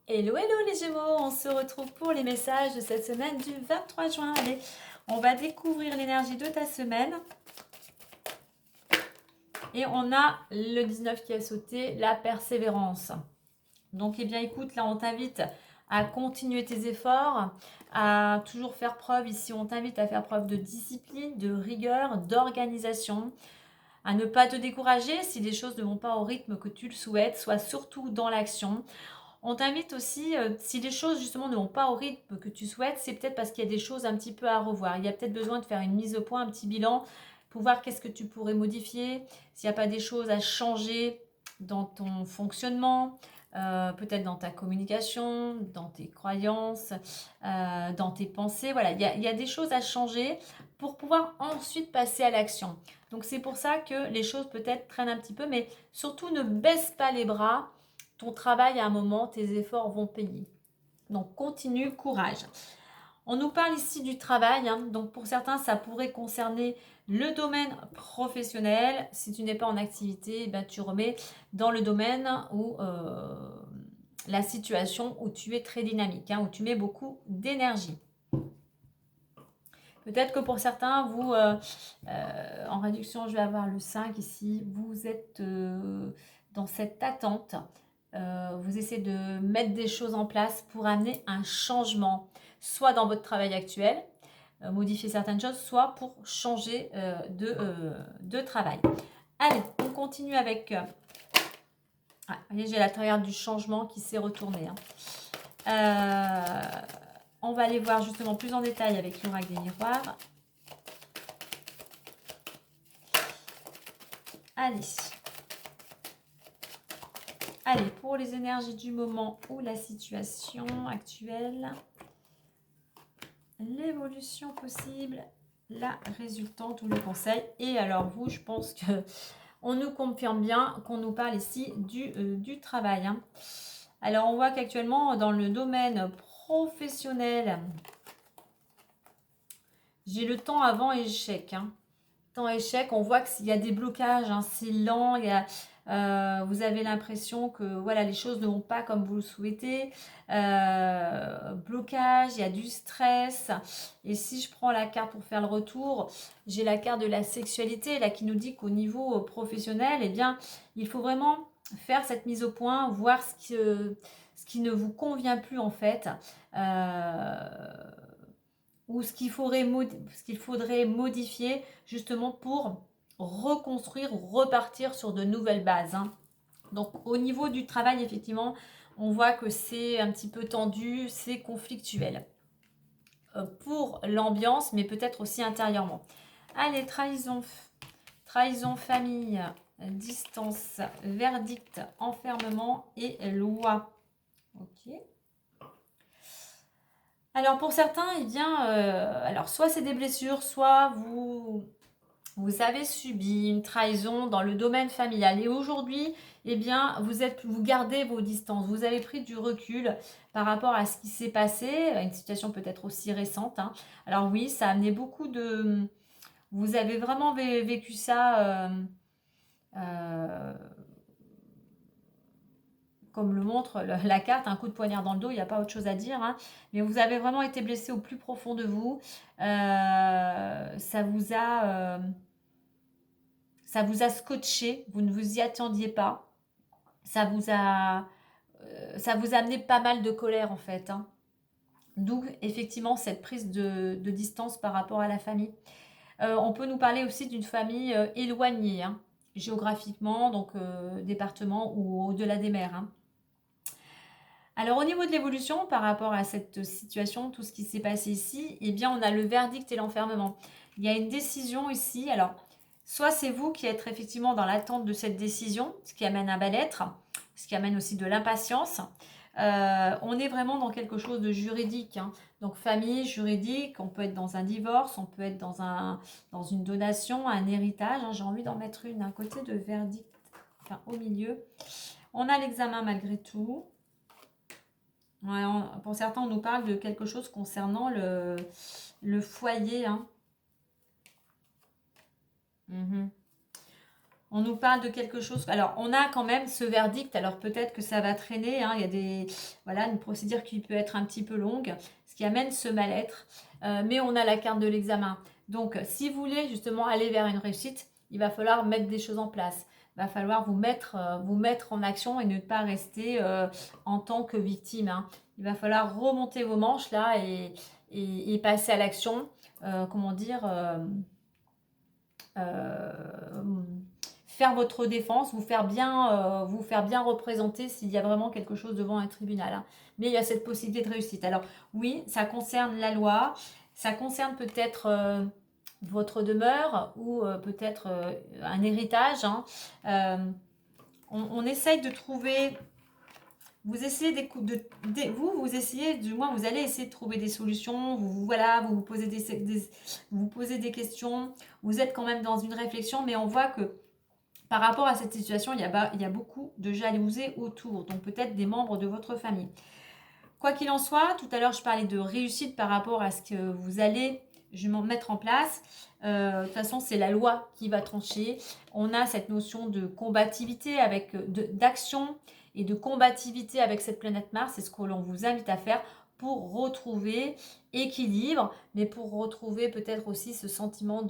Hello, hello les Gémeaux, on se retrouve pour les messages de cette semaine du 23 juin. Allez, on va découvrir l'énergie de ta semaine. Et on a le 19 qui a sauté, la persévérance. Donc, eh bien, écoute, là, on t'invite à continuer tes efforts, à toujours faire preuve. Ici, on t'invite à faire preuve de discipline, de rigueur, d'organisation, à ne pas te décourager si les choses ne vont pas au rythme que tu le souhaites. Sois surtout dans l'action. On t'invite aussi, si les choses justement ne vont pas au rythme que tu souhaites, c'est peut-être parce qu'il y a des choses un petit peu à revoir. Il y a peut-être besoin de faire une mise au point, un petit bilan, pour voir qu'est-ce que tu pourrais modifier, s'il n'y a pas des choses à changer dans ton fonctionnement, peut-être dans ta communication, dans tes croyances, dans tes pensées. Voilà, il y a des choses à changer pour pouvoir ensuite passer à l'action. Donc c'est pour ça que les choses peut-être traînent un petit peu, mais surtout ne baisse pas les bras. Ton travail, à un moment, tes efforts vont payer. Donc, continue, courage. On nous parle ici du travail. Donc, pour certains, ça pourrait concerner le domaine professionnel. Si tu n'es pas en activité, ben, tu remets dans le domaine où la situation où tu es très dynamique, où tu mets beaucoup d'énergie. Peut-être que pour certains, vous, en réduction, je vais avoir le 5 ici, vous êtes dans cette attente. Vous essayez de mettre des choses en place pour amener un changement, soit dans votre travail actuel, modifier certaines choses, soit pour changer de travail. Allez, on continue avec... voyez, j'ai la triade du changement qui s'est retournée. On va aller voir justement plus en détail avec l'oracle des miroirs. Allez. Allez, pour les énergies du moment ou la situation actuelle, l'évolution possible, la résultante ou le conseil. Et alors vous, je pense que on nous confirme bien qu'on nous parle ici du travail. Alors on voit qu'actuellement dans le domaine professionnel, j'ai le temps avant échec. Temps échec, on voit qu'il y a des blocages, c'est lent, vous avez l'impression que voilà, les choses ne vont pas comme vous le souhaitez. Blocage, il y a du stress. Et si je prends la carte pour faire le retour, j'ai la carte de la sexualité là qui nous dit qu'au niveau professionnel, eh bien, il faut vraiment faire cette mise au point, voir ce qui ne vous convient plus en fait. Ou ce qu'il faudrait modifier justement pour reconstruire ou repartir sur de nouvelles bases. Donc au niveau du travail, effectivement, on voit que c'est un petit peu tendu, c'est conflictuel. Pour l'ambiance, mais peut-être aussi intérieurement. Allez, trahison, famille, distance, verdict, enfermement et loi. Ok. Alors pour certains, eh bien, alors soit c'est des blessures, soit vous avez subi une trahison dans le domaine familial. Et aujourd'hui, eh bien, vous gardez vos distances. Vous avez pris du recul par rapport à ce qui s'est passé, une situation peut-être aussi récente. Alors oui, ça a amené beaucoup de... Vous avez vraiment vécu ça... comme le montre la carte, un coup de poignard dans le dos, il n'y a pas autre chose à dire. Mais vous avez vraiment été blessé au plus profond de vous. Ça vous a scotché, vous ne vous y attendiez pas. Ça vous a amené pas mal de colère en fait. D'où effectivement cette prise de distance par rapport à la famille. On peut nous parler aussi d'une famille éloignée, géographiquement, donc département ou au-delà des mers. Alors au niveau de l'évolution par rapport à cette situation, tout ce qui s'est passé ici, eh bien on a le verdict et l'enfermement. Il y a une décision ici. Alors soit c'est vous qui êtes effectivement dans l'attente de cette décision, ce qui amène un mal-être, ce qui amène aussi de l'impatience. On est vraiment dans quelque chose de juridique. Donc famille, juridique, on peut être dans un divorce, on peut être dans une donation, un héritage. J'ai envie d'en mettre une à côté de verdict, enfin au milieu. On a l'examen malgré tout. Ouais, pour certains, on nous parle de quelque chose concernant le foyer. Mhm. On nous parle de quelque chose. Alors, on a quand même ce verdict. Alors, peut-être que ça va traîner. Hein. Il y a une procédure qui peut être un petit peu longue, ce qui amène ce mal-être. Mais on a la carte de l'examen. Donc, si vous voulez justement aller vers une réussite, il va falloir mettre des choses en place. Il va falloir vous mettre en action et ne pas rester en tant que victime. Hein. Il va falloir remonter vos manches là et passer à l'action. Comment dire faire votre défense, vous faire bien représenter s'il y a vraiment quelque chose devant un tribunal. Hein. Mais il y a cette possibilité de réussite. Alors oui, ça concerne la loi, ça concerne peut-être votre demeure ou peut-être un héritage. Hein. On essaye de trouver... Vous essayez vous essayez, du moins vous allez essayer de trouver des solutions, vous posez vous posez des questions, vous êtes quand même dans une réflexion, mais on voit que par rapport à cette situation, il y a beaucoup de jalousie autour, donc peut-être des membres de votre famille. Quoi qu'il en soit, tout à l'heure je parlais de réussite par rapport à ce que vous allez mettre en place. De toute façon, c'est la loi qui va trancher. On a cette notion de combativité, d'action et de combativité avec cette planète Mars. C'est ce que l'on vous invite à faire pour retrouver équilibre, mais pour retrouver peut-être aussi ce sentiment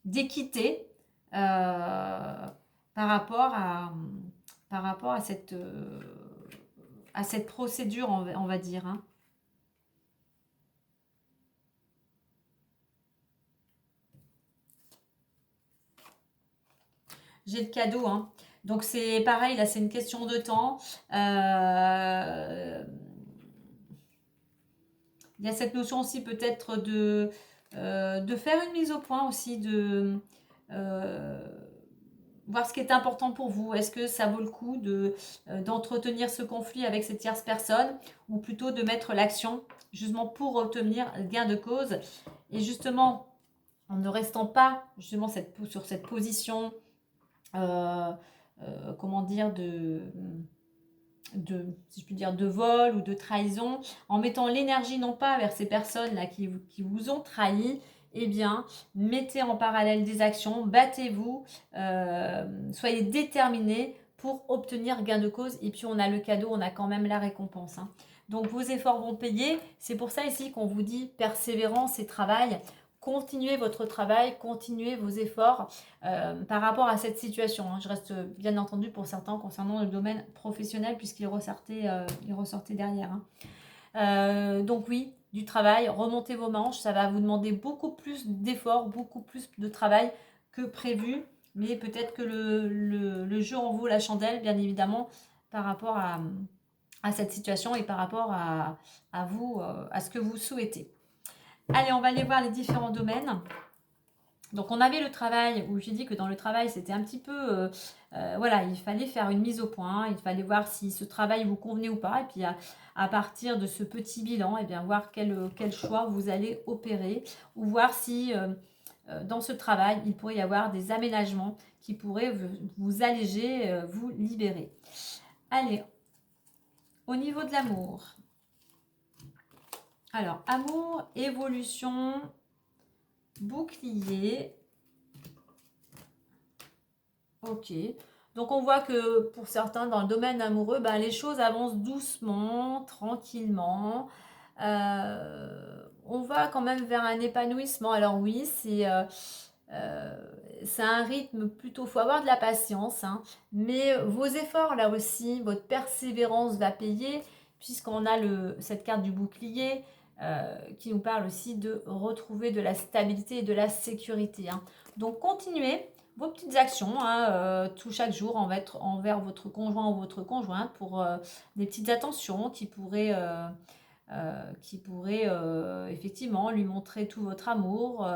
d'équité par rapport à cette procédure, on va dire. Hein. J'ai le cadeau. Hein. Donc c'est pareil, là c'est une question de temps. Il y a cette notion aussi peut-être de faire une mise au point aussi, voir ce qui est important pour vous. Est-ce que ça vaut le coup d'entretenir ce conflit avec cette tierce personne ou plutôt de mettre l'action justement pour obtenir gain de cause et justement en ne restant pas justement sur cette position comment dire si je puis dire, de vol ou de trahison, en mettant l'énergie non pas vers ces personnes-là qui vous ont trahi, eh bien, mettez en parallèle des actions, battez-vous, soyez déterminés pour obtenir gain de cause. Et puis, on a le cadeau, on a quand même la récompense. Hein. Donc, vos efforts vont payer. C'est pour ça ici qu'on vous dit persévérance et travail. Continuez votre travail, continuez vos efforts par rapport à cette situation. Hein. Je reste bien entendu pour certains concernant le domaine professionnel puisqu'il ressortait derrière. Hein. Donc oui, du travail, remontez vos manches, ça va vous demander beaucoup plus d'efforts, beaucoup plus de travail que prévu, mais peut-être que le jeu en vaut la chandelle, bien évidemment, par rapport à cette situation et par rapport à vous, à ce que vous souhaitez. Allez, on va aller voir les différents domaines. Donc, on avait le travail, où j'ai dit que dans le travail, c'était un petit peu... il fallait faire une mise au point, il fallait voir si ce travail vous convenait ou pas. Et puis, à partir de ce petit bilan, eh bien, voir quel choix vous allez opérer ou voir si, dans ce travail, il pourrait y avoir des aménagements qui pourraient vous alléger, vous libérer. Allez, au niveau de l'amour. Alors, amour, évolution, bouclier. Ok. Donc, on voit que pour certains, dans le domaine amoureux, les choses avancent doucement, tranquillement. On va quand même vers un épanouissement. Alors oui, c'est un rythme plutôt, faut avoir de la patience. Hein. Mais vos efforts, là aussi, votre persévérance va payer, puisqu'on a cette carte du bouclier. Qui nous parle aussi de retrouver de la stabilité et de la sécurité. Hein. Donc, continuez vos petites actions chaque jour envers votre conjoint ou votre conjointe pour des petites attentions qui pourraient effectivement lui montrer tout votre amour,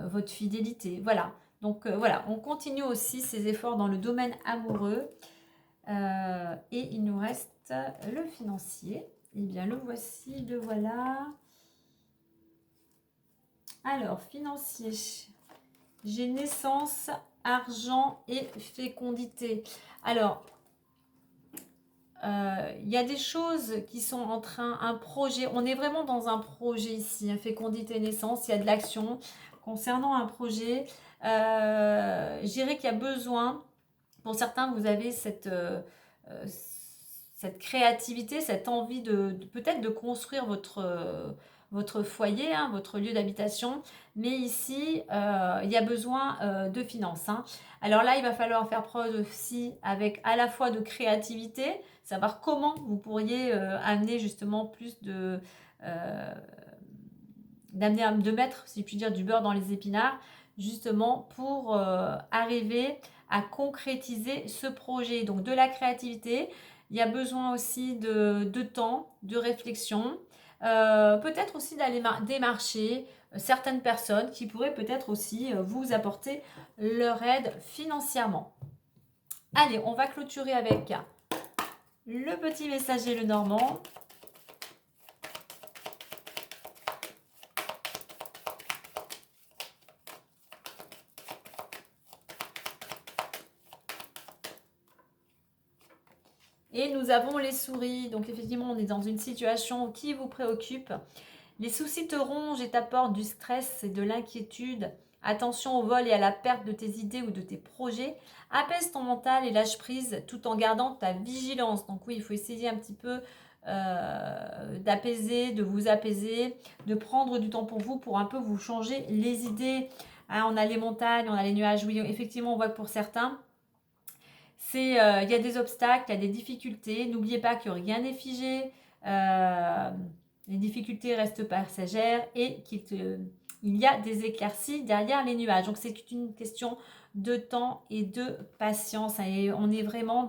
votre fidélité. Voilà. Donc, on continue aussi ces efforts dans le domaine amoureux. Et il nous reste le financier. Eh bien, le voici, le voilà. Alors, financier. J'ai naissance, argent et fécondité. Alors, il y a des choses qui sont en train, un projet, on est vraiment dans un projet ici, hein, fécondité naissance, il y a de l'action concernant un projet. Je dirais qu'il y a besoin, pour certains, vous avez cette créativité, cette envie peut-être de construire votre foyer, hein, votre lieu d'habitation, mais ici, il y a besoin de finances, hein. Alors là, il va falloir faire preuve aussi avec à la fois de créativité, savoir comment vous pourriez amener justement plus de mettre, si je puis dire, du beurre dans les épinards, justement pour arriver à concrétiser ce projet. Donc de la créativité, il y a besoin aussi de temps, de réflexion, peut-être aussi d'aller démarcher certaines personnes qui pourraient peut-être aussi vous apporter leur aide financièrement. Allez, on va clôturer avec le petit messager le Normand. Et nous avons les souris. Donc effectivement, on est dans une situation qui vous préoccupe. Les soucis te rongent et t'apportent du stress et de l'inquiétude. Attention au vol et à la perte de tes idées ou de tes projets. Apaise ton mental et lâche prise tout en gardant ta vigilance. Donc oui, il faut essayer un petit peu d'apaiser, de vous apaiser, de prendre du temps pour vous, pour un peu vous changer les idées. Hein, on a les montagnes, on a les nuages. Oui, effectivement, on voit que pour certains, il y a des obstacles, il y a des difficultés. N'oubliez pas que rien n'est figé. Les difficultés restent passagères et il y a des éclaircies derrière les nuages. Donc c'est une question de temps et de patience. Et on est vraiment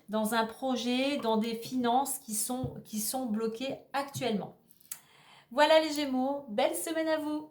dans un projet, dans des finances qui sont bloquées actuellement. Voilà les Gémeaux, belle semaine à vous!